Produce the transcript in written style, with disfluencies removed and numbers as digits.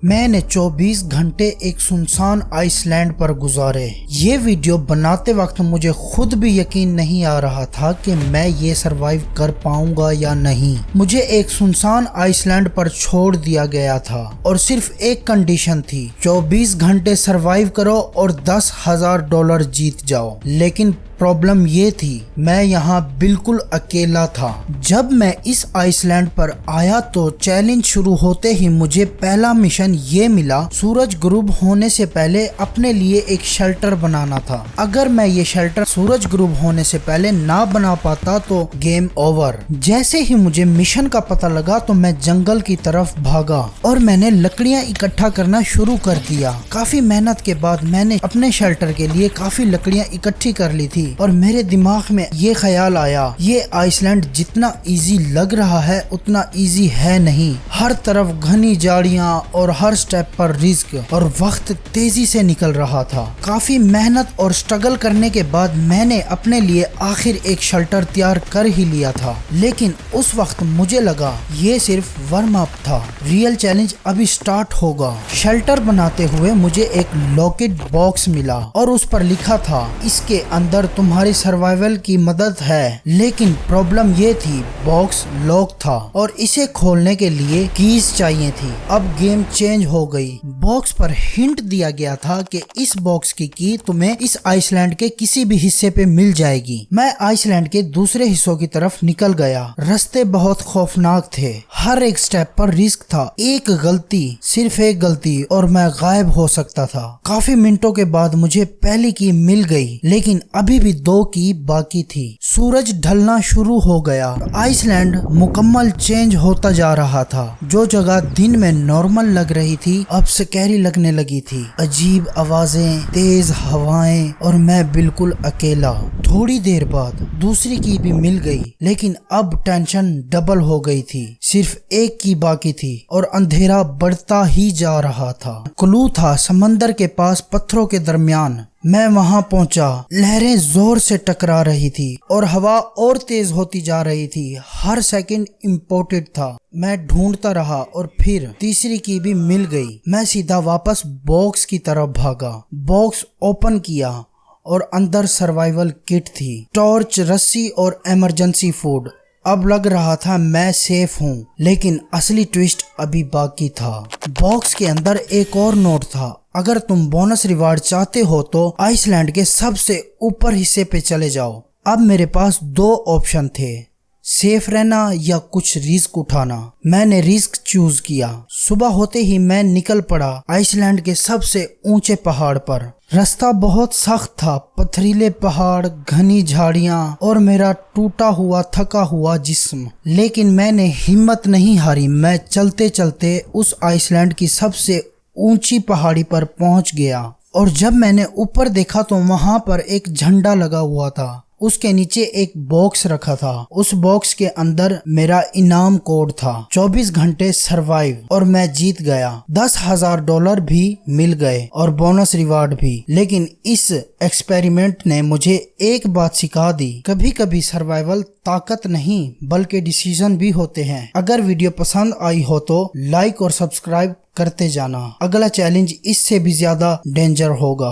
मैंने 24 घंटे एक सुनसान आइसलैंड पर गुजारे। ये वीडियो बनाते वक्त मुझे खुद भी यकीन नहीं आ रहा था कि मैं ये सरवाइव कर पाऊंगा या नहीं। मुझे एक सुनसान आइसलैंड पर छोड़ दिया गया था और सिर्फ एक कंडीशन थी, 24 घंटे सरवाइव करो और $10,000 जीत जाओ। लेकिन प्रॉब्लम ये थी, मैं यहाँ बिल्कुल अकेला था। जब मैं इस आइसलैंड पर आया तो चैलेंज शुरू होते ही मुझे पहला मिशन ये मिला, सूरज गुरूब होने से पहले अपने लिए एक शेल्टर बनाना था। अगर मैं ये शेल्टर सूरज गुरूब होने से पहले ना बना पाता तो गेम ओवर। जैसे ही मुझे मिशन का पता लगा तो मैं जंगल की तरफ भागा और मैंने लकड़ियाँ इकट्ठा करना शुरू कर दिया। काफी मेहनत के बाद मैंने अपने शेल्टर के लिए काफी लकड़ियाँ इकट्ठी कर ली थी और मेरे दिमाग में ये ख्याल आया, ये आइसलैंड जितना इजी लग रहा है उतना इजी है नहीं। हर तरफ घनी झाड़ियाँ और हर स्टेप पर रिस्क और वक्त तेजी से निकल रहा था। काफी मेहनत और स्ट्रगल करने के बाद मैंने अपने लिए आखिर एक शेल्टर तैयार कर ही लिया था। लेकिन उस वक्त मुझे लगा ये सिर्फ वार्म अप था, रियल चैलेंज अभी स्टार्ट होगा। शेल्टर बनाते हुए मुझे एक लॉकेट बॉक्स मिला और उस पर लिखा था, इसके अंदर तुम्हारी सर्वाइवल की मदद है। लेकिन प्रॉब्लम ये थी, बॉक्स लॉक था और इसे खोलने के लिए कीज चाहिए थी। अब गेम चेंज हो गई। बॉक्स पर हिंट दिया गया था कि इस बॉक्स की तुम्हें इस आइसलैंड के किसी भी हिस्से पे मिल जाएगी। मैं आइसलैंड के दूसरे हिस्सों की तरफ निकल गया। रास्ते बहुत खौफनाक थे, हर एक स्टेप पर रिस्क था। एक गलती, सिर्फ एक गलती और मैं गायब हो सकता था। काफी मिनटों के बाद मुझे पहली की मिल गई, लेकिन अभी भी 2 की बाकी थी। सूरज ढलना शुरू हो गया। आइसलैंड मुकम्मल चेंज होता जा रहा था। जो जगह दिन में नॉर्मल लग रही थी अब स्कैरी लगने लगी थी। अजीब आवाजें, तेज हवाएं और मैं बिल्कुल अकेला। थोड़ी देर बाद दूसरी की भी मिल गई, लेकिन अब टेंशन डबल हो गई थी। सिर्फ एक की बाकी थी और अंधेरा बढ़ता ही जा रहा था। क्लू था समंदर के पास पत्थरों के दरमियान। मैं वहां पहुंचा। लहरें जोर से टकरा रही थी और हवा और तेज होती जा रही थी। हर सेकंड इम्पोर्टेंट था। मैं ढूंढता रहा और फिर तीसरी की भी मिल गई। मैं सीधा वापस बॉक्स की तरफ भागा। बॉक्स ओपन किया और अंदर सर्वाइवल किट थी, टॉर्च, रस्सी और इमरजेंसी फूड। अब लग रहा था मैं सेफ हूँ, लेकिन असली ट्विस्ट अभी बाकी था। बॉक्स के अंदर एक और नोट था, अगर तुम बोनस रिवार्ड चाहते हो तो आइसलैंड के सबसे ऊपर हिस्से पे चले जाओ। अब मेरे पास 2 ऑप्शन थे, सेफ रहना या कुछ रिस्क उठाना। मैंने रिस्क चूज किया। सुबह होते ही मैं निकल पड़ा आइसलैंड के सबसे ऊंचे पहाड़ पर। रास्ता बहुत सख्त था, पथरीले पहाड़, घनी झाड़ियां और मेरा टूटा हुआ थका हुआ जिस्म। लेकिन मैंने हिम्मत नहीं हारी। मैं चलते चलते उस आइसलैंड की सबसे ऊंची पहाड़ी पर पहुंच गया और जब मैंने ऊपर देखा तो वहां पर एक झंडा लगा हुआ था। उसके नीचे एक बॉक्स रखा था। उस बॉक्स के अंदर मेरा इनाम कोड था, 24 घंटे सरवाइव, और मैं जीत गया। $10,000 भी मिल गए और बोनस रिवार्ड भी। लेकिन इस एक्सपेरिमेंट ने मुझे एक बात सिखा दी, कभी कभी सर्वाइवल ताकत नहीं बल्कि डिसीजन भी होते हैं। अगर वीडियो पसंद आई हो तो लाइक और सब्सक्राइब करते जाना। अगला चैलेंज इससे भी ज्यादा डेंजर होगा।